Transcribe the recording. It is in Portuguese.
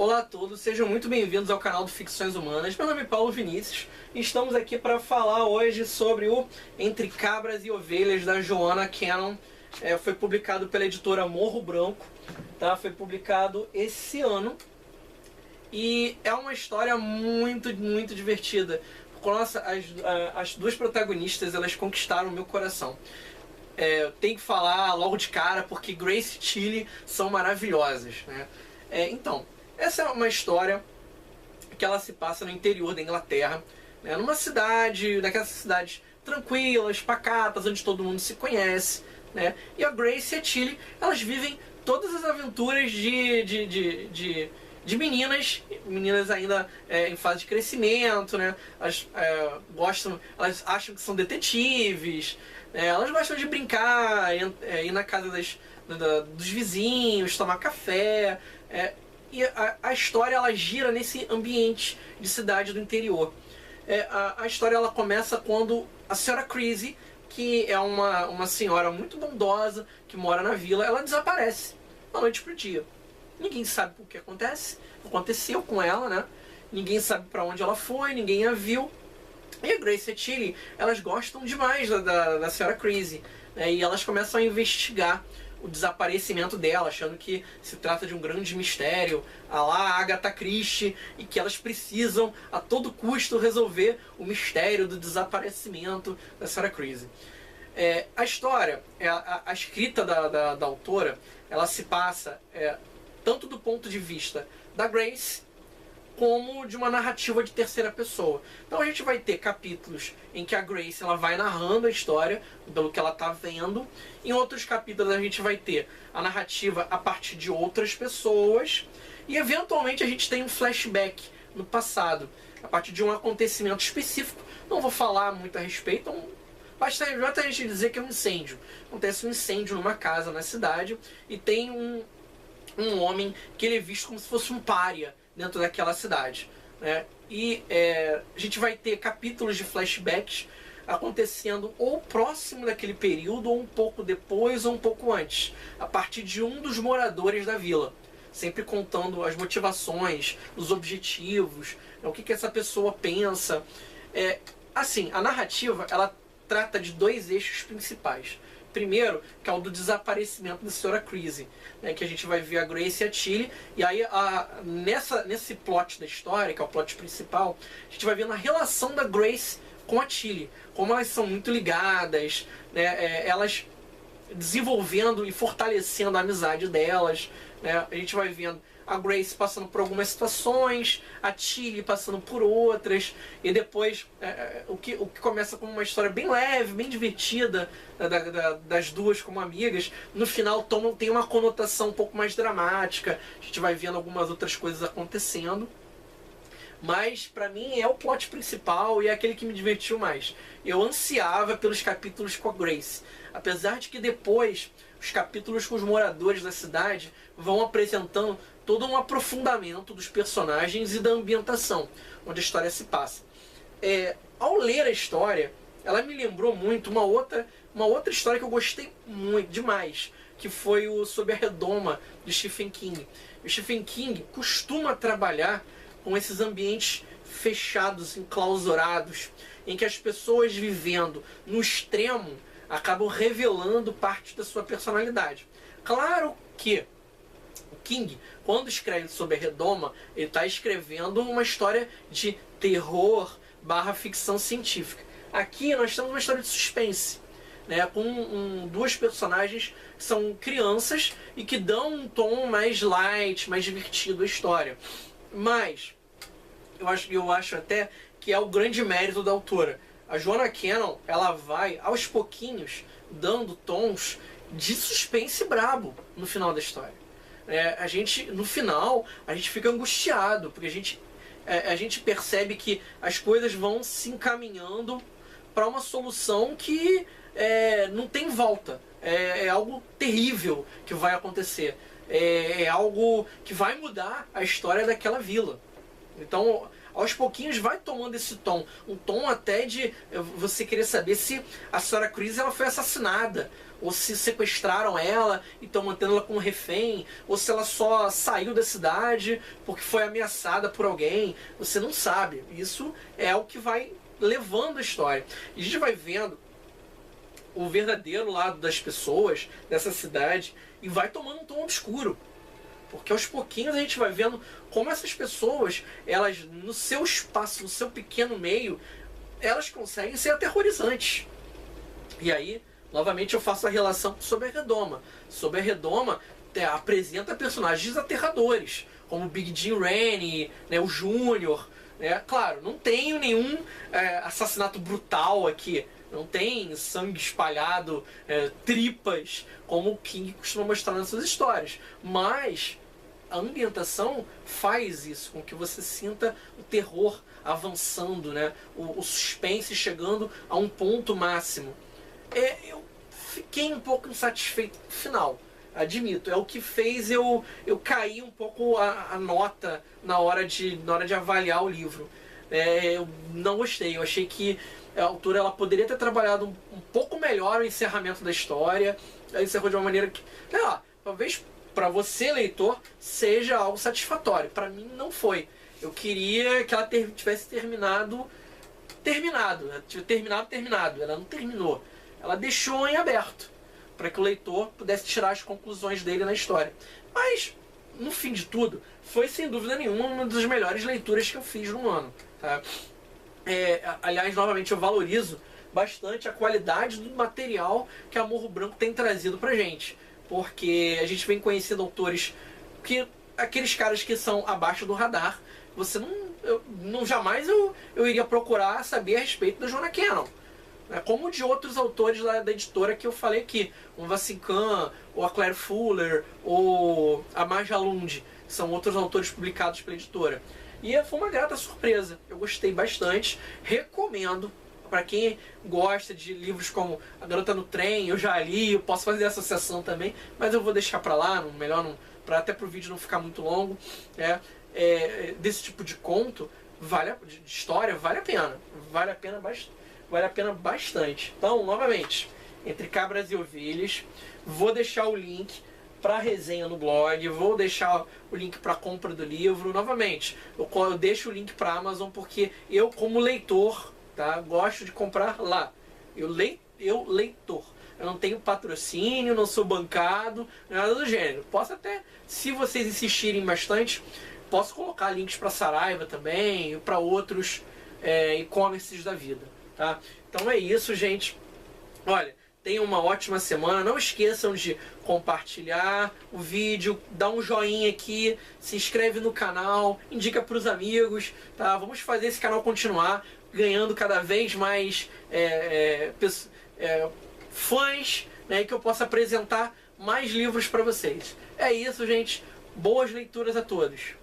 Olá a todos, sejam muito bem-vindos ao canal do Ficções Humanas. Meu nome é Paulo Vinícius e estamos aqui para falar hoje sobre o Entre Cabras e Ovelhas, da Joanna Cannon. Foi publicado pela editora Morro Branco, tá? Foi publicado esse ano e é uma história muito divertida. Nossa, as duas protagonistas, elas conquistaram o meu coração. Eu tenho que falar logo de cara porque Grace e Tilly são maravilhosas, né? Então, essa é uma história que ela se passa no interior da Inglaterra, né? Numa cidade, daquelas cidades tranquilas, pacatas, onde todo mundo se conhece, né? E a Grace e a Tilly, elas vivem todas as aventuras de meninas ainda em fase de crescimento, né? Elas elas acham que são detetives, elas gostam de brincar, ir na casa dos vizinhos, tomar café, e a história ela gira nesse ambiente de cidade do interior. A história ela começa quando a senhora Crazy, que é uma senhora muito bondosa que mora na vila, ela desaparece da noite pro dia. Ninguém sabe o que aconteceu com ela, né? Ninguém sabe para onde ela foi, ninguém a viu. E a Grace e a Tilly, elas gostam demais da senhora Crazy, né? E elas começam a investigar o desaparecimento dela, achando que se trata de um grande mistério, a lá Agatha Christie, e que elas precisam a todo custo resolver o mistério do desaparecimento da senhora Crazy. A história, a escrita da autora, ela se passa tanto do ponto de vista da Grace como de uma narrativa de terceira pessoa. Então a gente vai ter capítulos em que a Grace ela vai narrando a história pelo que ela está vendo. Em outros capítulos a gente vai ter a narrativa a partir de outras pessoas. E eventualmente a gente tem um flashback no passado, a partir de um acontecimento específico. Não vou falar muito a respeito, basta a gente dizer que é um incêndio. Acontece um incêndio numa casa na cidade e tem um homem que ele é visto como se fosse um pária dentro daquela cidade, né? E a gente vai ter capítulos de flashbacks acontecendo ou próximo daquele período, ou um pouco depois, ou um pouco antes, a partir de um dos moradores da vila, sempre contando as motivações, os objetivos, o que essa pessoa pensa. Assim, a narrativa ela trata de dois eixos principais. Primeiro, que é o do desaparecimento da senhora Crazy, né, que a gente vai ver a Grace e a Tilly, e aí nesse plot da história, que é o plot principal, a gente vai vendo a relação da Grace com a Tilly, como elas são muito ligadas, né, elas desenvolvendo e fortalecendo a amizade delas, né, a gente vai vendo a Grace passando por algumas situações, a Tilly passando por outras, e depois o que começa como uma história bem leve, bem divertida, das duas como amigas, no final tem uma conotação um pouco mais dramática. A gente vai vendo algumas outras coisas acontecendo, mas pra mim é o plot principal e é aquele que me divertiu mais. Eu ansiava pelos capítulos com a Grace, apesar de que depois os capítulos com os moradores da cidade vão apresentando todo um aprofundamento dos personagens e da ambientação onde a história se passa. Ao ler a história, ela me lembrou muito uma outra história que eu gostei muito, demais, que foi o Sob a Redoma, de Stephen King. O Stephen King costuma trabalhar com esses ambientes fechados, enclausurados, em que as pessoas vivendo no extremo acabam revelando parte da sua personalidade. Claro que o King, quando escreve Sob a Redoma, ele está escrevendo uma história de terror / ficção científica. Aqui nós temos uma história de suspense, né, com duas personagens que são crianças e que dão um tom mais light, mais divertido à história. Mas eu acho até que é o grande mérito da autora. A Joanna Cannon, ela vai aos pouquinhos dando tons de suspense brabo no final da história. No final, a gente fica angustiado, porque a gente percebe que as coisas vão se encaminhando para uma solução que não tem volta. É algo terrível que vai acontecer. É algo que vai mudar a história daquela vila, Então, aos pouquinhos vai tomando esse tom. Um tom até de você querer saber se a Sarah Chris ela foi assassinada, ou se sequestraram ela e estão mantendo ela como refém, ou se ela só saiu da cidade porque foi ameaçada por alguém. Você não sabe. Isso é o que vai levando a história. E a gente vai vendo o verdadeiro lado das pessoas dessa cidade e vai tomando um tom obscuro. Porque aos pouquinhos a gente vai vendo como essas pessoas, elas no seu espaço, no seu pequeno meio, elas conseguem ser aterrorizantes. E aí, novamente eu faço a relação sobre a Redoma. Sobre a Redoma apresenta personagens aterradores, como o Big Jim Rainey, né, o Júnior. Né? Claro, não tem nenhum assassinato brutal aqui. Não tem sangue espalhado, tripas, como o King costuma mostrar nas suas histórias. Mas a ambientação faz isso, com que você sinta o terror avançando, né? O suspense chegando a um ponto máximo. Eu fiquei um pouco insatisfeito no final, admito. É o que fez eu cair um pouco a nota na hora de avaliar o livro. Eu não gostei, eu achei que a autora ela poderia ter trabalhado um pouco melhor o encerramento da história. Ela encerrou de uma maneira que, sei lá, talvez para você, leitor, seja algo satisfatório. Para mim, não foi. Eu queria que ela tivesse terminado. Ela não terminou. Ela deixou em aberto para que o leitor pudesse tirar as conclusões dele na história. Mas, no fim de tudo, foi sem dúvida nenhuma uma das melhores leituras que eu fiz no ano. Tá? Aliás, novamente, eu valorizo bastante a qualidade do material que a Morro Branco tem trazido pra gente. Porque a gente vem conhecendo autores que... aqueles caras que são abaixo do radar, você jamais eu iria procurar saber a respeito da Joanna Cannon. Como de outros autores da editora que eu falei aqui, o Vassican, ou a Claire Fuller, ou a Marja Lund, são outros autores publicados pela editora. E foi uma grata surpresa, eu gostei bastante, recomendo para quem gosta de livros como A Garota no Trem. Eu já li, eu posso fazer associação também, mas eu vou deixar para lá, para até pro vídeo não ficar muito longo. Desse tipo de conto, de história, vale a pena bastante. Então, novamente, Entre Cabras e Ovelhas, vou deixar o link para resenha no blog, vou deixar o link para compra do livro. Novamente, eu deixo o link para Amazon porque eu, como leitor, tá, gosto de comprar lá. Eu leitor. Eu não tenho patrocínio, não sou bancado, nada do gênero. Posso até, se vocês insistirem bastante, posso colocar links para Saraiva também e para outros e-commerces da vida. Tá? Então é isso, gente. Olha, tenham uma ótima semana. Não esqueçam de compartilhar o vídeo, dar um joinha aqui, se inscreve no canal, indica para os amigos. Tá? Vamos fazer esse canal continuar ganhando cada vez mais fãs, né, e que eu possa apresentar mais livros para vocês. É isso, gente. Boas leituras a todos.